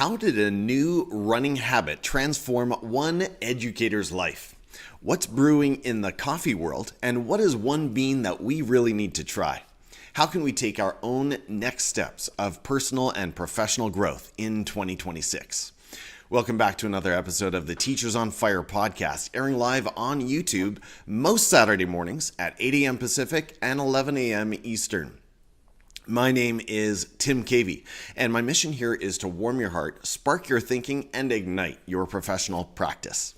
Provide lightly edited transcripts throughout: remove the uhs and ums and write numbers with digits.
How did a new running habit transform one educator's life? What's brewing in the coffee world, and what is one bean that we really need to try? How can we take our own next steps of personal and professional growth in 2026? Welcome back to another episode of the Teachers on Fire podcast, airing live on YouTube most Saturday mornings at 8 a.m. Pacific and 11 a.m. Eastern. My name is Tim Cavey, and my mission here is to warm your heart, spark your thinking, and ignite your professional practice.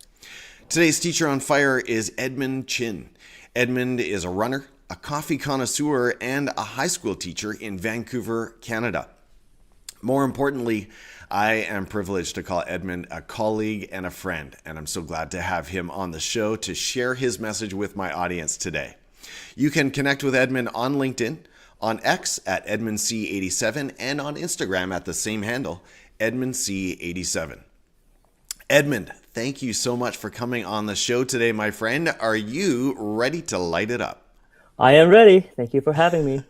Today's Teacher on Fire is Edmond Chin. Edmond is a runner, a coffee connoisseur, and a high school teacher in Vancouver, Canada. More importantly, I am privileged to call Edmond a colleague and a friend, and I'm so glad to have him on the show to share his message with my audience today. You can connect with Edmond on LinkedIn, on X at EdmondC87, and on Instagram at the same handle, EdmondC87. Edmond, thank you so much for coming on the show today, my friend. Are you ready to light it up? I am ready. Thank you for having me.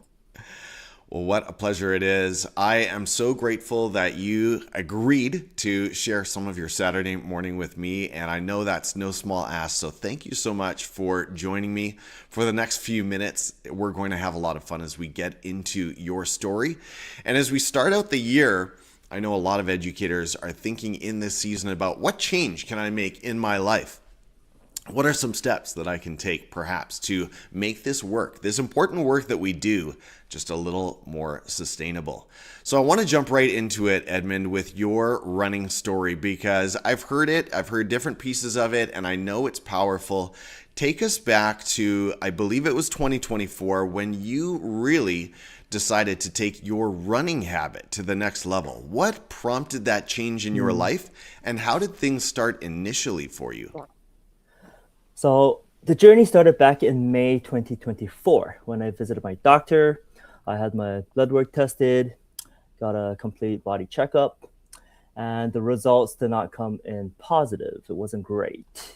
Well, what a pleasure it is. I am so grateful that you agreed to share some of your Saturday morning with me, and I know that's no small ask, so thank you so much for joining me. For the next few minutes, we're going to have a lot of fun as we get into your story. And as we start out the year, I know a lot of educators are thinking in this season about what change can I make in my life? What are some steps that I can take, perhaps, to make this work, this important work that we do, just a little more sustainable? So I want to jump right into it, Edmond, with your running story, because I've heard it, I've heard different pieces of it, and I know it's powerful. Take us back to, I believe it was 2024, when you really decided to take your running habit to the next level. What prompted that change in your life, and how did things start initially for you? So the journey started back in May 2024 when I visited my doctor. I had my blood work tested, got a complete body checkup, and the results did not come in positive. It wasn't great.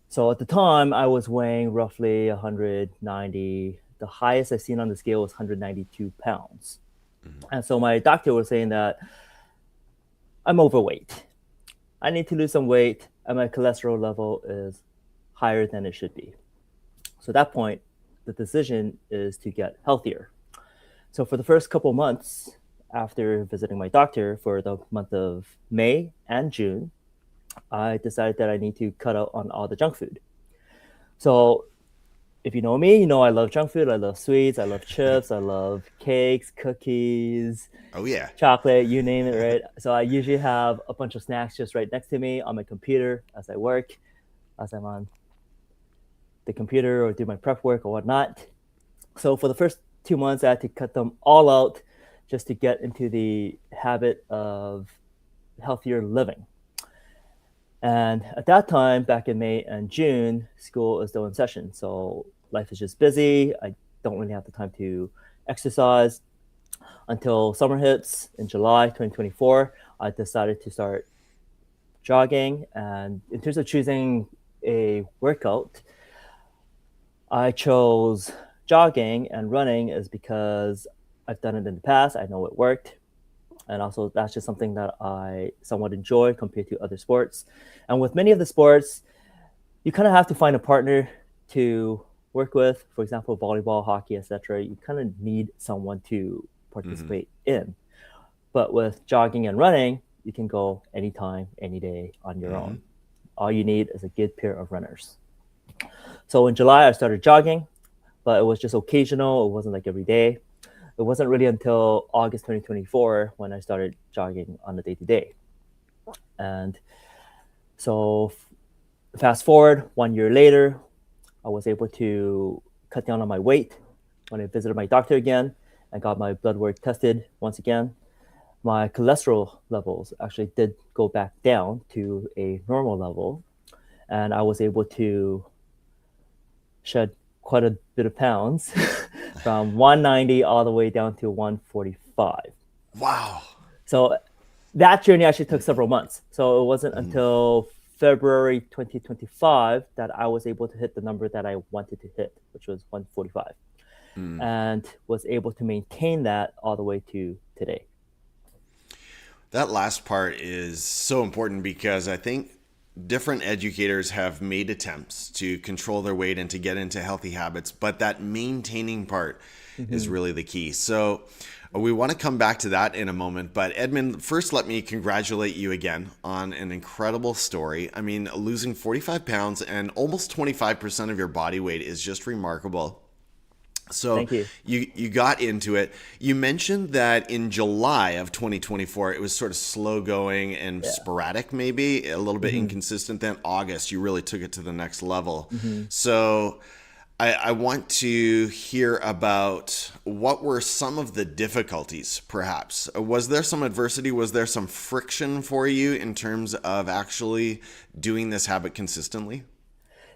So at the time, I was weighing roughly 190. The highest I've seen on the scale was 192 pounds. And so my doctor was saying that I'm overweight. I need to lose some weight, and my cholesterol level is higher than it should be. So at that point, the decision is to get healthier. So for the first couple months after visiting my doctor for the month of May and June, I decided that I need to cut out on all the junk food. So if you know me, you know I love junk food. I love sweets. I love chips. I love cakes, cookies, Oh, yeah. chocolate, you name it, right? So I usually have a bunch of snacks just right next to me on my computer as I work, as I'm on the computer or do my prep work or whatnot. So for the first 2 months, I had to cut them all out just to get into the habit of healthier living. And at that time, back in May and June, school is still in session. So life is just busy. I don't really have the time to exercise. Until summer hits in July 2024, I decided to start jogging. And in terms of choosing a workout, I chose jogging and running is because I've done it in the past. I know it worked. And also that's just something that I somewhat enjoy compared to other sports. And with many of the sports, you kind of have to find a partner to work with. For example, volleyball, hockey, etc. You kind of need someone to participate in. But with jogging and running, you can go anytime, any day on your own. All you need is a good pair of runners. So in July, I started jogging, but it was just occasional. It wasn't like every day. It wasn't really until August 2024 when I started jogging on a day-to-day. And so fast forward 1 year later, I was able to cut down on my weight when I visited my doctor again and got my blood work tested once again. My cholesterol levels actually did go back down to a normal level, and I was able to shed quite a bit of pounds from 190 all the way down to 145. Wow. So that journey actually took several months. So it wasn't until February 2025 that I was able to hit the number that I wanted to hit, which was 145, and was able to maintain that all the way to today. That last part is so important because I think different educators have made attempts to control their weight and to get into healthy habits, but that maintaining part is really the key. So we want to come back to that in a moment. But Edmond, first, let me congratulate you again on an incredible story. I mean, losing 45 pounds and almost 25% of your body weight is just remarkable. So Thank you. you got into it. You mentioned that in July of 2024, it was sort of slow going and sporadic, maybe a little bit inconsistent. Then August, you really took it to the next level. So I want to hear about what were some of the difficulties, perhaps. Was there some adversity? Was there some friction for you in terms of actually doing this habit consistently?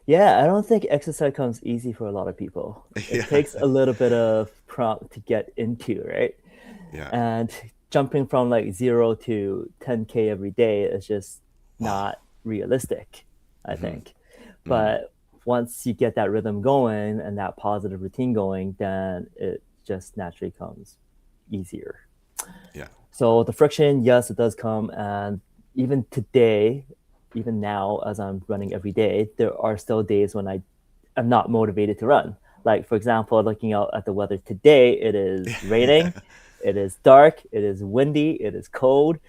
Yeah, I don't think exercise comes easy for a lot of people. It Yeah. takes a little bit of prompt to get into, right? Yeah. And jumping from like 0 to 10K every day is just Wow. not realistic, I think. But once you get that rhythm going and that positive routine going, then it just naturally comes easier. Yeah. So the friction, yes, it does come. And even today, even now, as I'm running every day, there are still days when I am not motivated to run. Like, for example, looking out at the weather today, it is raining, it is dark, it is windy, it is cold.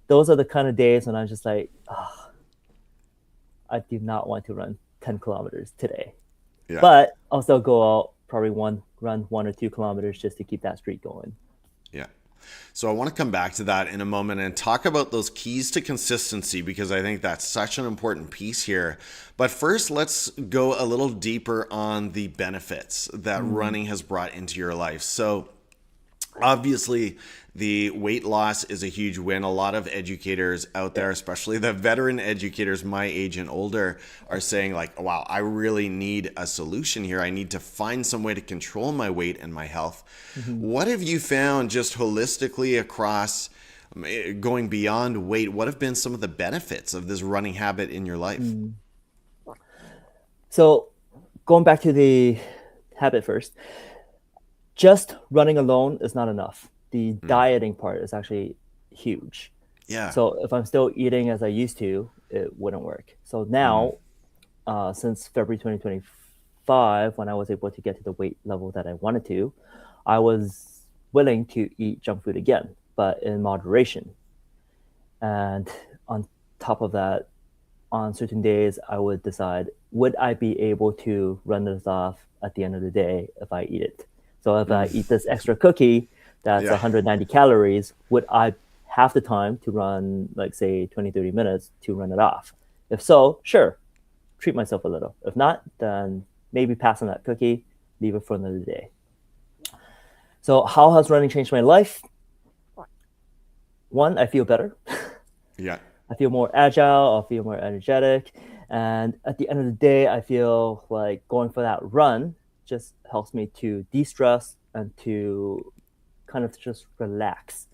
Those are the kind of days when I'm just like, oh, I do not want to run 10 kilometers today. Yeah. But I'll still go out, probably run 1 or 2 kilometers just to keep that streak going. Yeah. So I want to come back to that in a moment and talk about those keys to consistency because I think that's such an important piece here. But first, let's go a little deeper on the benefits that running has brought into your life. So obviously, the weight loss is a huge win. A lot of educators out there, especially the veteran educators my age and older, are saying like, wow, I really need a solution here. I need to find some way to control my weight and my health. What have you found just holistically across going beyond weight? What have been some of the benefits of this running habit in your life? So going back to the habit first, just running alone is not enough. The dieting part is actually huge. Yeah. So if I'm still eating as I used to, it wouldn't work. So now, since February 2025, when I was able to get to the weight level that I wanted to, I was willing to eat junk food again, but in moderation. And on top of that, on certain days, I would decide, would I be able to run this off at the end of the day if I eat it? So if I eat this extra cookie that's Yeah. 190 calories, would I have the time to run, like, say, 20, 30 minutes to run it off? If so, sure, treat myself a little. If not, then maybe pass on that cookie, leave it for another day. So how has running changed my life? One, I feel better. Yeah. I feel more agile, I feel more energetic. And at the end of the day, I feel like going for that run just helps me to de-stress and to kind of just relax.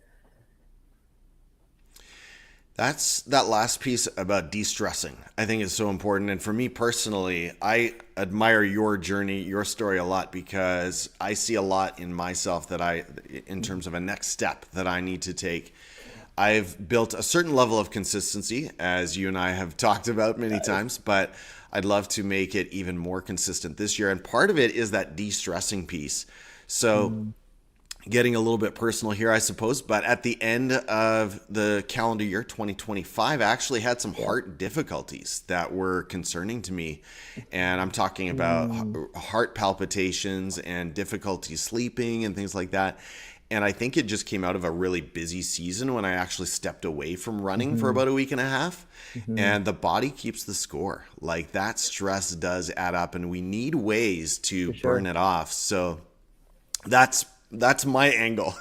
That last piece about de-stressing, I think is so important. And for me personally, I admire your journey, your story a lot because I see a lot in myself in terms of a next step that I need to take. I've built a certain level of consistency, as you and I have talked about many times, but I'd love to make it even more consistent this year. And part of it is that de-stressing piece. So getting a little bit personal here, I suppose, but at the end of the calendar year 2025, I actually had some heart difficulties that were concerning to me. And I'm talking about heart palpitations and difficulty sleeping and things like that. And I think it just came out of a really busy season when I actually stepped away from running for about a week and a half. And the body keeps the score. Like that stress does add up and we need ways to burn it off. So that's my angle.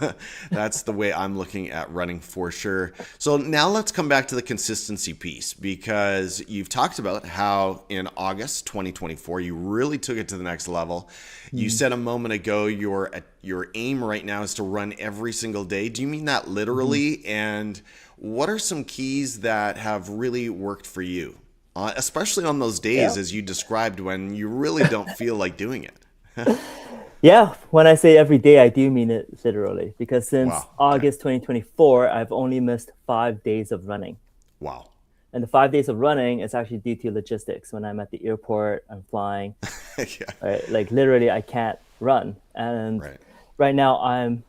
That's the way I'm looking at running for sure. So now let's come back to the consistency piece because you've talked about how in August 2024, you really took it to the next level. You said a moment ago, your aim right now is to run every single day. Do you mean that literally? And what are some keys that have really worked for you? Especially on those days, as you described, when you really don't feel like doing it. Yeah, when I say every day, I do mean it literally because since Wow. Okay. August 2024, I've only missed 5 days of running. Wow. And the 5 days of running is actually due to logistics. When I'm at the airport, I'm flying, Yeah. right? Like literally, I can't run. And Right. right now, I'm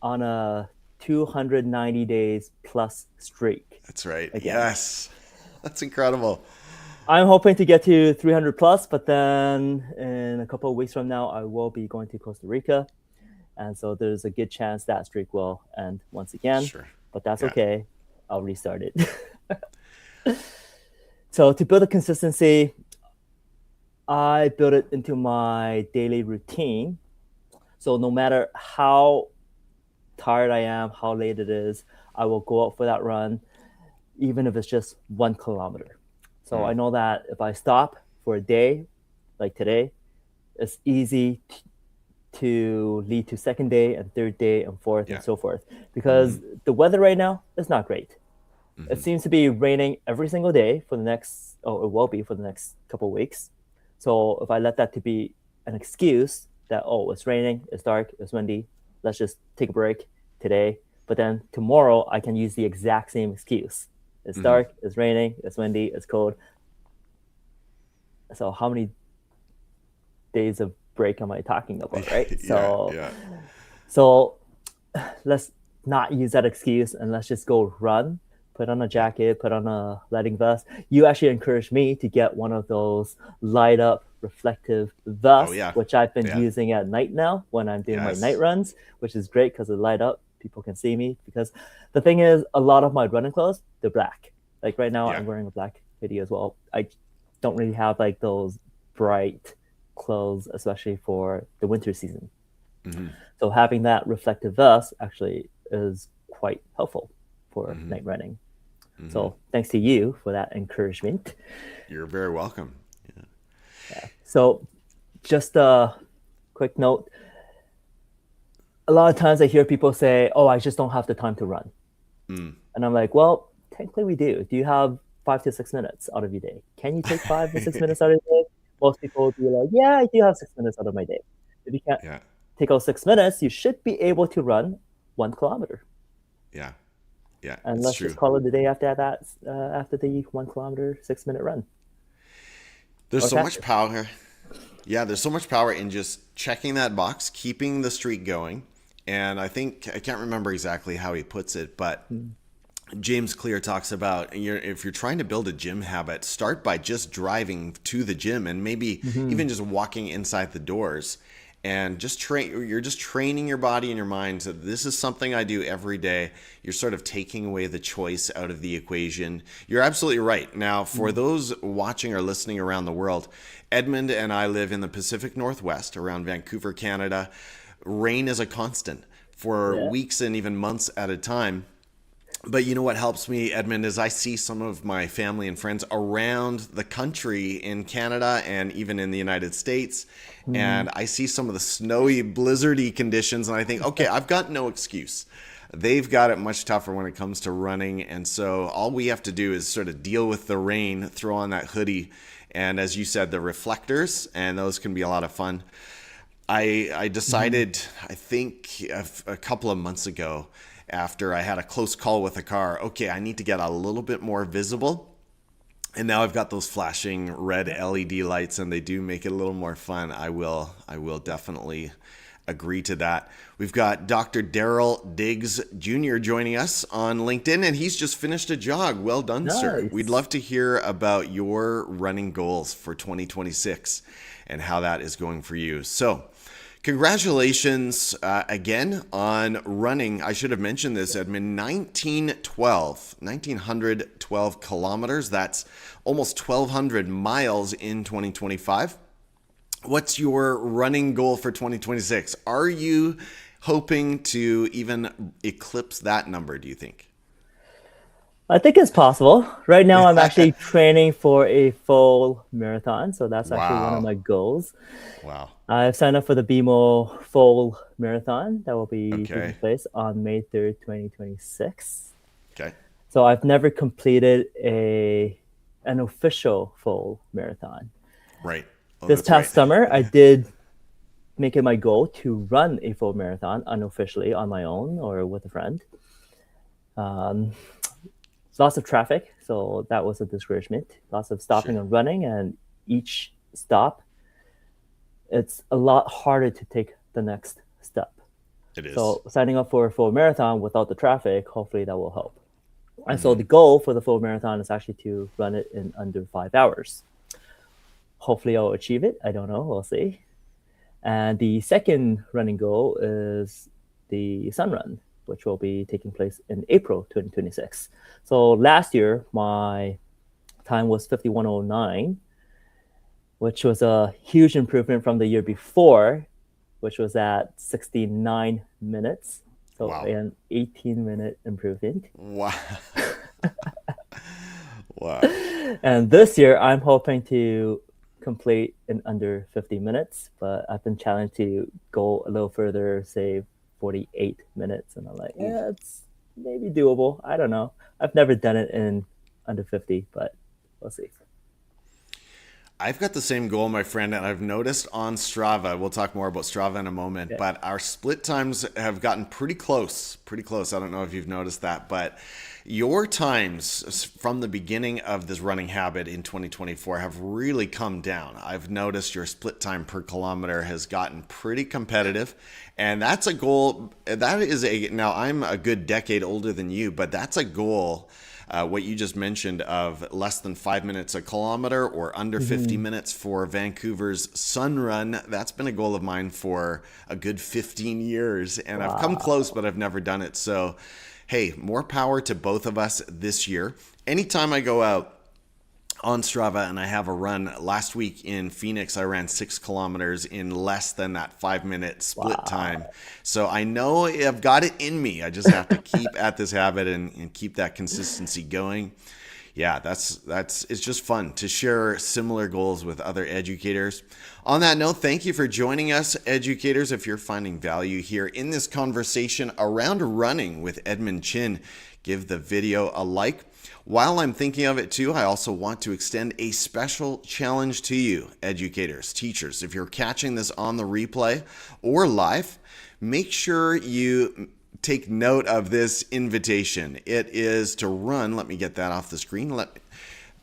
on a 290 days plus streak That's right. again. Yes. That's incredible. I'm hoping to get to 300 plus, but then in a couple of weeks from now, I will be going to Costa Rica. And so there's a good chance that streak will end once again, Sure. but that's Yeah. okay. I'll restart it. So to build a consistency, I build it into my daily routine. So no matter how tired I am, how late it is, I will go out for that run, even if it's just 1 kilometer. So I Mm. know that if I stop for a day, like today, it's easy to lead to second day and third day and fourth Yeah. and so forth. Hmm. Because the weather right now is not great. It Hmm. seems to be raining every single day for the next, oh, it will be for the next couple of weeks. So if I let that to be an excuse that, oh, it's raining, it's dark, it's windy, let's just take a break today. But then tomorrow I can use the exact same excuse. It's Hmm. dark, it's raining, it's windy, it's cold. So how many days of break am I talking about, right? Yeah. So Yeah. so let's not use that excuse and let's just go run. Put on a Yeah. jacket, put on a lighting vest. You actually encouraged me to get one of those light up reflective Oh vests, yeah. which I've been Yeah. using at night now when I'm doing my night Yes. runs, which is great because it light up. People can see me because the thing is, a lot of my running clothes, they're black. Like right now, Yeah. I'm wearing a black hoodie as well. I don't really have like those bright clothes, especially for the winter season. Hmm. So having that reflective vest actually is quite helpful for Hmm. night running. Hmm. So thanks to you for that encouragement. You're very welcome. Yeah. So just a quick note. A lot of times I hear people say, "Oh, I just don't have the time to run," Mm. and I'm like, "Well, technically we do. Do you have 5 to 6 minutes out of your day? Can you take 5 to 6 minutes out of your day?" Most people will be like, "Yeah, I do have 6 minutes out of my day." If you can't Yeah. take out 6 minutes, you should be able to run 1 kilometer. Yeah. Yeah. And It's let's just true. call it the day after that, after the 1 kilometer, 6 minute run There's or so much faster. power. Yeah, there's so much power in just checking that box, keeping the streak going. And I think I can't remember exactly how he puts it, but Mm. James Clear talks about if you're trying to build a gym habit, start by just driving to the gym and maybe Mm-hmm. even just walking inside the doors and just train. You're just training your body and your mind. So this is something I do every day. You're sort of taking away the choice out of the equation. You're absolutely right. Now, for those watching or listening around the world, Edmond and I live in the Pacific Northwest around Vancouver, Canada. Rain is a constant for Yeah. weeks and even months at a time. But you know what helps me, Edmund, is I see some of my family and friends around the country in Canada and even in the United States. Mm. And I see some of the snowy, blizzardy conditions, and I think, okay, I've got no excuse. They've got it much tougher when it comes to running. And so all we have to do is sort of deal with the rain, throw on that hoodie. And as you said, the reflectors, and those can be a lot of fun. I Mm-hmm. decided, I think a couple of months ago, after I had a close call with a car, okay, I need to get a little bit more visible. And now I've got those flashing red Yeah. LED lights, and they do make it a little more fun. I will definitely agree to that. We've got Dr. Daryl Diggs Jr. joining us on LinkedIn, and he's just finished a jog. Well done, sir. We'd Nice. love to hear about your running goals for 2026 and how that is going for you. So, congratulations again on running. I should have mentioned this, Edmund. 1912 kilometers. That's almost 1,200 miles in 2025. What's your running goal for 2026? Are you hoping to even eclipse that number, do you think? I think it's possible. Right now, I'm actually training for a full marathon, so that's actually one of Wow. my goals. Wow. I've signed up for the BMO full marathon that will be taking Okay. place on May 3rd, 2026. Okay. So I've never completed a an official full marathon. Right. Oh, This that's right. past summer, I did make it my goal to run a full marathon unofficially on my own or with a friend. Um, Lots of traffic, so that was a discouragement. Lots of stopping Sure. and running, and each stop, it's a lot harder to take the next step. It is. So signing up for a full marathon without the traffic, hopefully that will help. And so Hmm. the goal for the full marathon is actually to run it in under 5 hours. Hopefully I'll achieve it. I don't know. We'll see. And the second running goal is the Sun Run, which will be taking place in April 2026. So last year, my time was 51:09, which was a huge improvement from the year before, which was at 69 minutes. So Wow. an 18-minute improvement. Wow. Wow. And this year, I'm hoping to complete in under 50 minutes, but I've been challenged to go a little further, say 48 minutes. And I'm like, Ooh. yeah, it's maybe doable. I don't know. I've never done it in under 50, but we'll see. I've got the same goal, my friend, and I've noticed on Strava, we'll talk more about Strava in a moment, Okay. but our split times have gotten pretty close. Pretty close. I don't know if you've noticed that, but your times from the beginning of this running habit in 2024 have really come down. I've noticed your split time per kilometer has gotten pretty competitive, and that's a goal. That is a, now I'm a good decade older than you, but that's a goal, what you just mentioned of less than 5 minutes a kilometer or under 50 Mhm. minutes for Vancouver's Sun Run. That's been a goal of mine for a good 15 years. And I've come close, Wow. but I've never done it. So, hey, more power to both of us this year. Anytime I go out on Strava and I have a run. Last week in Phoenix, I ran 6 kilometers in less than that 5 minute split time. Wow. So I know I've got it in me. I just have to keep at this habit and keep that consistency going. Yeah, that's it's just fun to share similar goals with other educators. On that note, thank you for joining us, educators. If you're finding value here in this conversation around running with Edmond Chin, give the video a like. While I'm thinking of it too, I also want to extend a special challenge to you, educators, teachers. If you're catching this on the replay or live, make sure you take note of this invitation. It is to run, let me get that off the screen.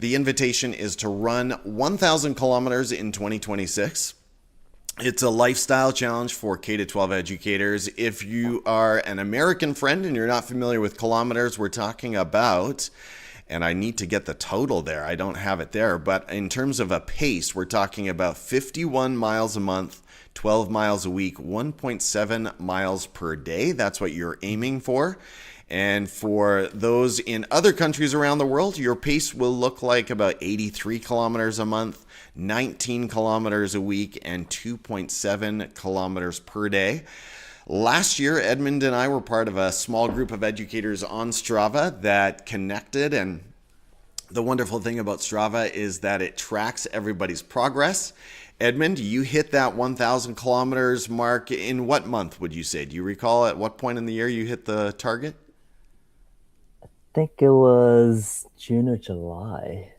The invitation is to run 1,000 kilometers in 2026. It's a lifestyle challenge for K to 12 educators. If you are an American friend and you're not familiar with kilometers, we're talking about, and I need to get the total there. I don't have it there, but in terms of a pace, we're talking about 51 miles a month, 12 miles a week, 1.7 miles per day. That's what you're aiming for. And for those in other countries around the world, your pace will look like about 83 kilometers a month, 19 kilometers a week, and 2.7 kilometers per day. Last year, Edmond and I were part of a small group of educators on Strava that connected. And the wonderful thing about Strava is that it tracks everybody's progress. Edmond, you hit that 1,000 kilometers mark in what month, would you say? Do you recall at what point in the year you hit the target? I think it was June or July.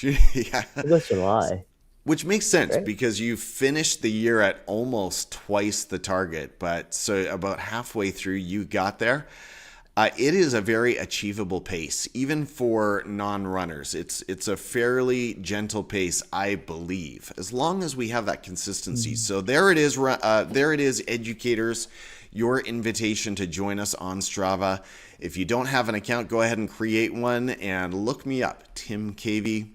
Yeah. It was July, Which makes sense right? because you finished the year at almost twice the target, but so about halfway through you got there. It is a very achievable pace, even for non-runners. It's a fairly gentle pace, I believe, as long as we have that consistency. Mhm. So there it is. There it is, educators. Your invitation to join us on Strava. If you don't have an account, go ahead and create one and look me up, Tim Cavey.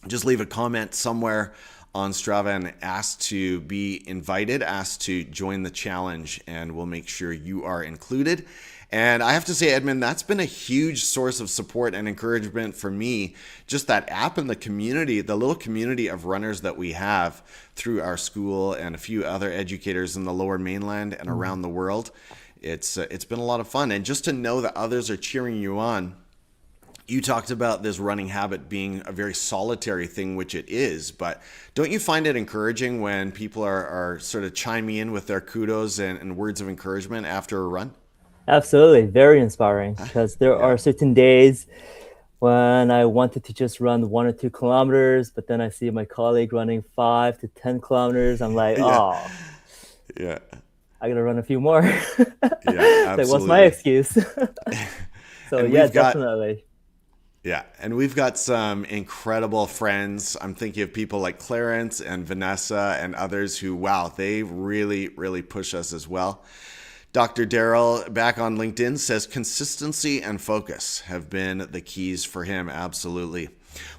Just leave a comment somewhere on Strava and ask to be invited, ask to join the challenge, and we'll make sure you are included. And I have to say, Edmund, that's been a huge source of support and encouragement for me. Just that app and the community, the little community of runners that we have through our school and a few other educators in the Lower Mainland and Mhm. around the world. It's been a lot of fun, and just to know that others are cheering you on. You talked about this running habit being a very solitary thing, which it is, but don't you find it encouraging when people are sort of chiming in with their kudos and words of encouragement after a run? Absolutely, very inspiring because there Yeah. are certain days when I wanted to just run 1 or 2 kilometers, but then I see my colleague running 5 to 10 kilometers. I'm like, Yeah. oh, Yeah. I gotta run a few more. Yeah, Like, what's my absolutely. excuse? So And yeah, we've got definitely. Yeah, and we've got some incredible friends. I'm thinking of people like Clarence and Vanessa and others who, wow, they really, really push us as well. Dr. Daryl, back on LinkedIn, says consistency and focus have been the keys for him. Absolutely.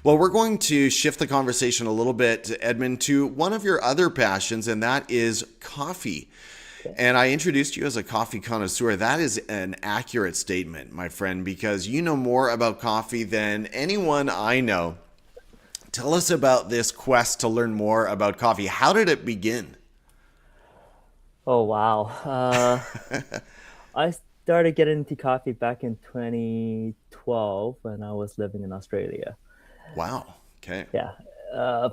Well, we're going to shift the conversation a little bit, Edmund, to one of your other passions, and that is coffee. Okay. And I introduced you as a coffee connoisseur. That is an accurate statement, my friend, because you know more about coffee than anyone I know. Tell us about this quest to learn more about coffee. How did it begin? Oh wow. I started getting into coffee back in 2012 when I was living in Australia. Wow. Okay. Yeah.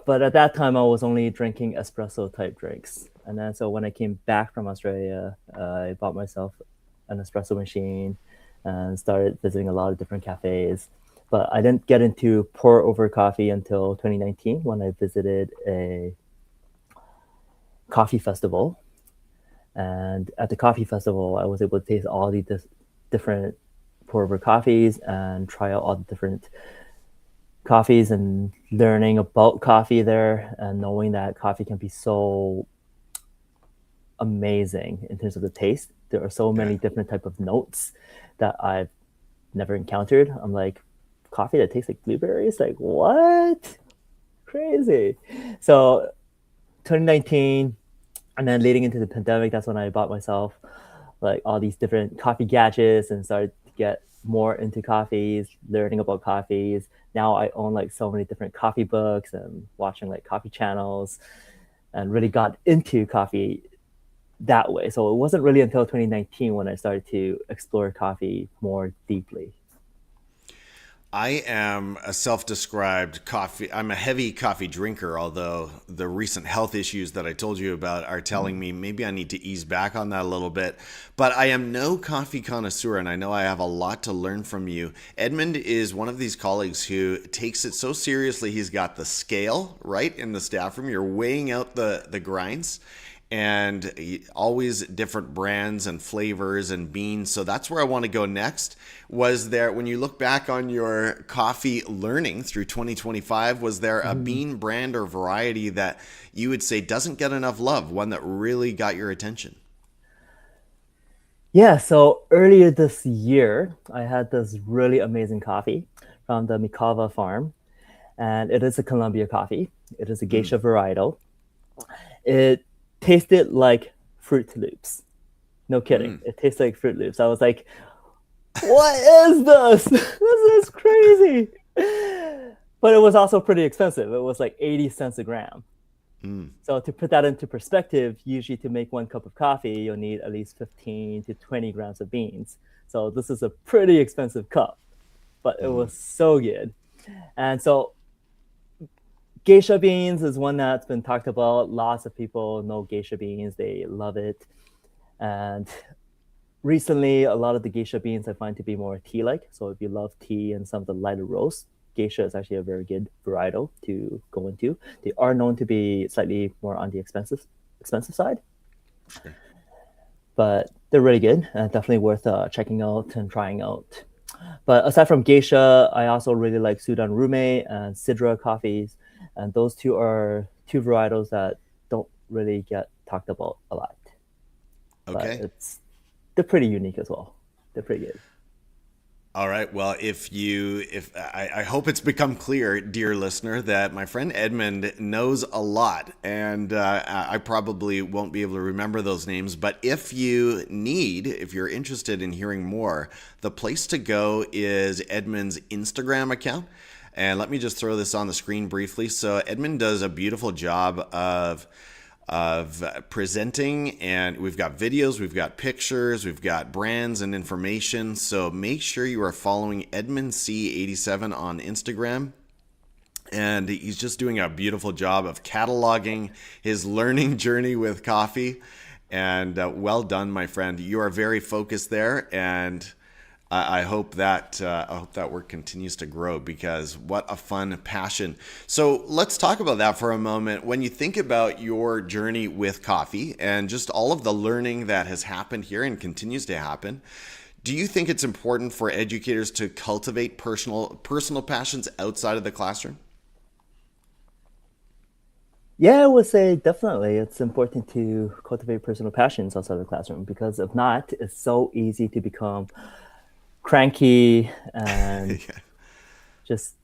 But at that time, I was only drinking espresso type drinks. And then, so when I came back from Australia, I bought myself an espresso machine and started visiting a lot of different cafes. But I didn't get into pour over coffee until 2019 when I visited a coffee festival. And at the coffee festival, I was able to taste all the different pour over coffees and try out all the different coffees and learning about coffee there and knowing that coffee can be so amazing in terms of the taste. There are so Yeah. many different type of notes that I've never encountered. I'm like, coffee that tastes like blueberries? Like, what? Crazy. So 2019, and then leading into the pandemic, that's when I bought myself like all these different coffee gadgets and started to get more into coffees, learning about coffees. Now I own like so many different coffee books and watching like coffee channels and really got into coffee that way. So it wasn't really until 2019 when I started to explore coffee more deeply. I am a self-described coffee. I'm a heavy coffee drinker, although the recent health issues that I told you about are telling me maybe I need to ease back on that a little bit. But I am no coffee connoisseur, and I know I have a lot to learn from you. Edmund is one of these colleagues who takes it so seriously. He's got the scale right in the staff room. You're weighing out the grinds, and always different brands and flavors and beans. So that's where I want to go next. Was there, when you look back on your coffee learning through 2025, was there a Mhm. bean brand or variety that you would say doesn't get enough love, one that really got your attention? Yeah, so earlier this year, I had this really amazing coffee from the Mikava farm, and it is a Colombia coffee. It is a Mm, geisha varietal. It tasted like Fruit Loops. No kidding. mm. It tastes like Fruit Loops. I was like, what is this? This is crazy. But it was also pretty expensive. It was like 80 cents a gram. Mm. So to put that into perspective, usually to make 1 cup of coffee, you'll need at least 15 to 20 grams of beans. So this is a pretty expensive cup, but it Mm. was so good. And so geisha beans is one that's been talked about. Lots of people know geisha beans. They love it. And recently, a lot of the geisha beans I find to be more tea-like. So if you love tea and some of the lighter roasts, geisha is actually a very good varietal to go into. They are known to be slightly more on the expensive side, Sure. but they're really good and definitely worth checking out and trying out. But aside from geisha, I also really like Sudan Rume and Sidra coffees, and those two are two varietals that don't really get talked about a lot, but Okay. they're pretty unique as well. They're pretty good. All right. Well, if I hope it's become clear, dear listener, that my friend Edmund knows a lot, and I probably won't be able to remember those names. But if you're interested in hearing more, the place to go is Edmund's Instagram account. And let me just throw this on the screen briefly. So Edmund does a beautiful job of presenting, and we've got videos, we've got pictures, we've got brands and information. So make sure you are following Edmund C87 on Instagram. And he's just doing a beautiful job of cataloging his learning journey with coffee. And well done, my friend. You are very focused there, and I hope that work continues to grow, because what a fun passion. So let's talk about that for a moment. When you think about your journey with coffee and just all of the learning that has happened here and continues to happen, do you think it's important for educators to cultivate personal passions outside of the classroom? Yeah, I would say definitely it's important to cultivate personal passions outside the classroom, because if not, it's so easy to become cranky and Yeah. just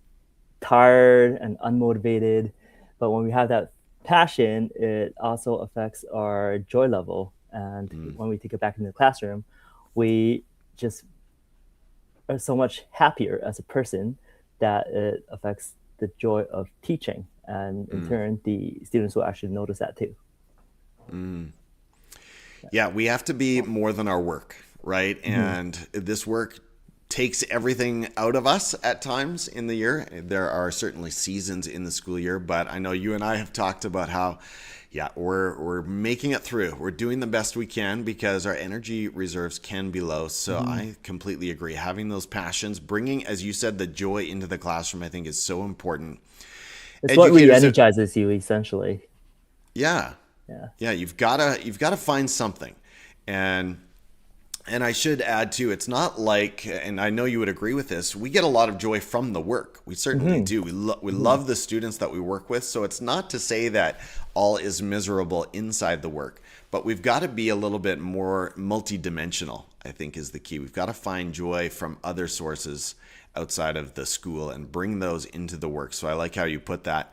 tired and unmotivated. But when we have that passion, it also affects our joy level. And when we take it back into the classroom, we just are so much happier as a person that it affects the joy of teaching. And in turn, the students will actually notice that too. Yeah, we have to be more than our work, right? And this work takes everything out of us at times in the year. There are certainly seasons in the school year, but I know you and I have talked about how, yeah, we're making it through. We're doing the best we can because our energy reserves can be low. So I completely agree. Having those passions, bringing, as you said, the joy into the classroom, I think is so important. It's what Educators have, re-energizes you, essentially. yeah, Yeah. yeah, you've gotta find something. And I should add too, it's not like, and I know you would agree with this, we get a lot of joy from the work. We certainly do. We love the students that we work with. So it's not to say that all is miserable inside the work, but we've got to be a little bit more multidimensional, I think is the key. We've got to find joy from other sources outside of the school and bring those into the work. So I like how you put that.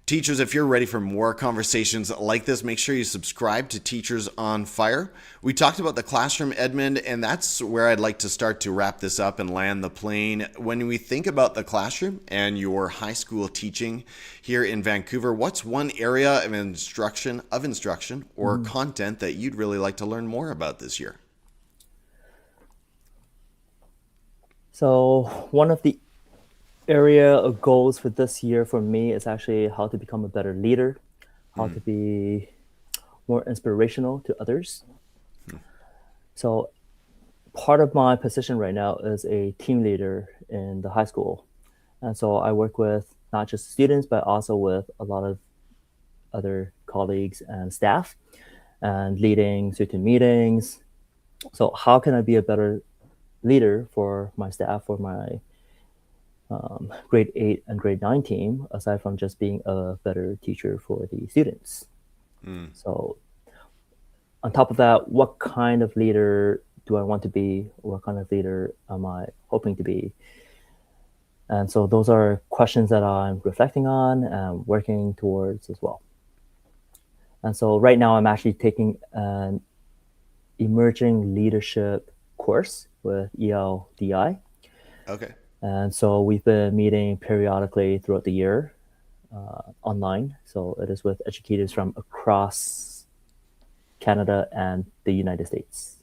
Teachers, if you're ready for more conversations like this, make sure you subscribe to Teachers on Fire. We talked about the classroom, Edmond, and that's where I'd like to start to wrap this up and land the plane. When we think about the classroom and your high school teaching here in Vancouver, what's one area of instruction or content that you'd really like to learn more about this year? So one of the area of goals for this year for me is actually how to become a better leader, how to be more inspirational to others. So part of my position right now is a team leader in the high school. And so I work with not just students, but also with a lot of other colleagues and staff and leading certain meetings. So how can I be a better leader for my staff, for my grade 8 and grade 9 team, aside from just being a better teacher for the students? So on top of that, what kind of leader do I want to be? What kind of leader am I hoping to be? And so those are questions that I'm reflecting on and working towards as well. And so right now I'm actually taking an emerging leadership course with ELDI. Okay. And so we've been meeting periodically throughout the year online. So it is with educators from across Canada and the United States.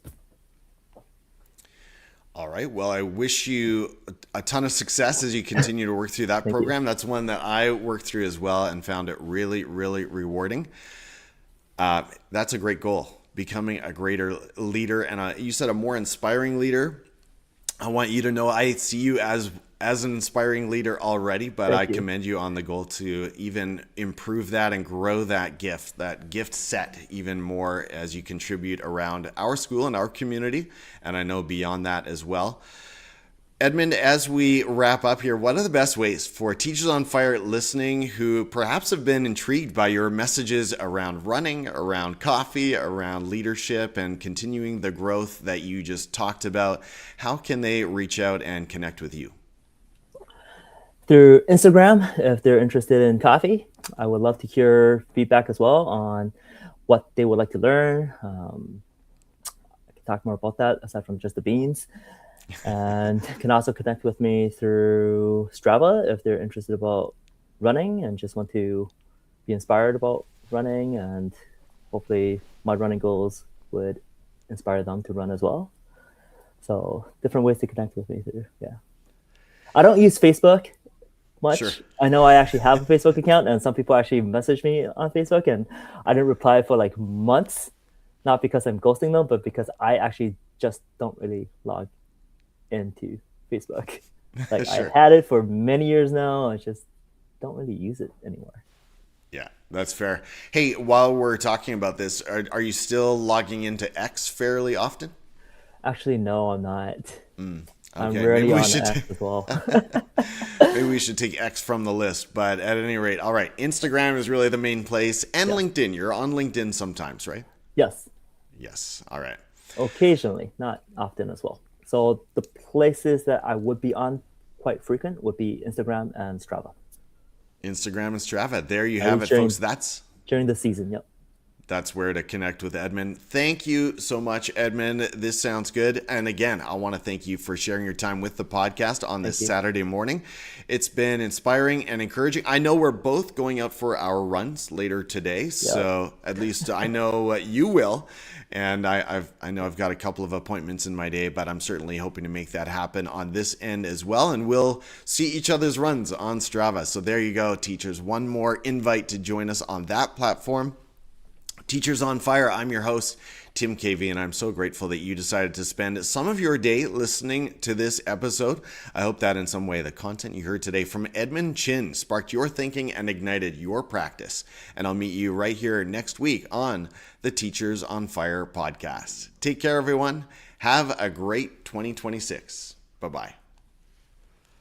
All right. Well, I wish you a ton of success as you continue to work through that program. That's one that I worked through as well and found it really, really rewarding. That's a great goal, becoming a greater leader. And you said a more inspiring leader. I want you to know I see you as an inspiring leader already, but I commend you on the goal to even improve that and grow that gift set even more as you contribute around our school and our community, and I know beyond that as well. Edmond, as we wrap up here, what are the best ways for Teachers on Fire listening who perhaps have been intrigued by your messages around running, around coffee, around leadership, and continuing the growth that you just talked about? How can they reach out and connect with you? Through Instagram, if they're interested in coffee. I would love to hear feedback as well on what they would like to learn. I can talk more about that aside from just the beans. And can also connect with me through Strava if they're interested about running and just want to be inspired about running, and hopefully my running goals would inspire them to run as well. So different ways to connect with me through. Yeah. I don't use Facebook much. Sure. I know I actually have a Facebook account, and some people actually message me on Facebook, and I didn't reply for like months, not because I'm ghosting them, but because I actually just don't really log into Facebook. Like Sure. I had it for many years now. I just don't really use it anymore. Yeah, that's fair. Hey, while we're talking about this, are you still logging into X fairly often? Actually, no, I'm not. I'm Okay, maybe rarely we on should X as well. maybe we should take X from the list. But at any rate, all right, Instagram is really the main place, and Yes. LinkedIn. You're on LinkedIn sometimes, right? Yes. Yes. All right. Occasionally, not often as well. So the places that I would be on quite frequent would be Instagram and Strava. Instagram and Strava. There you At have least it, folks. That's during the season. Yep. where to connect with Edmond. Thank you so much, Edmond. This sounds good. And again, I want to thank you for sharing your time with the podcast on this Thank you. Saturday morning. It's been inspiring and encouraging. I know we're both going out for our runs later today, so at least I know you will. And I know I've got a couple of appointments in my day, but I'm certainly hoping to make that happen on this end as well. And we'll see each other's runs on Strava. So there you go, teachers. One more invite to join us on that platform. Teachers on Fire, I'm your host, Tim Cavey, and I'm so grateful that you decided to spend some of your day listening to this episode. I hope that in some way the content you heard today from Edmond Chin sparked your thinking and ignited your practice. And I'll meet you right here next week on the Teachers on Fire podcast. Take care, everyone. Have a great 2026. Bye-bye.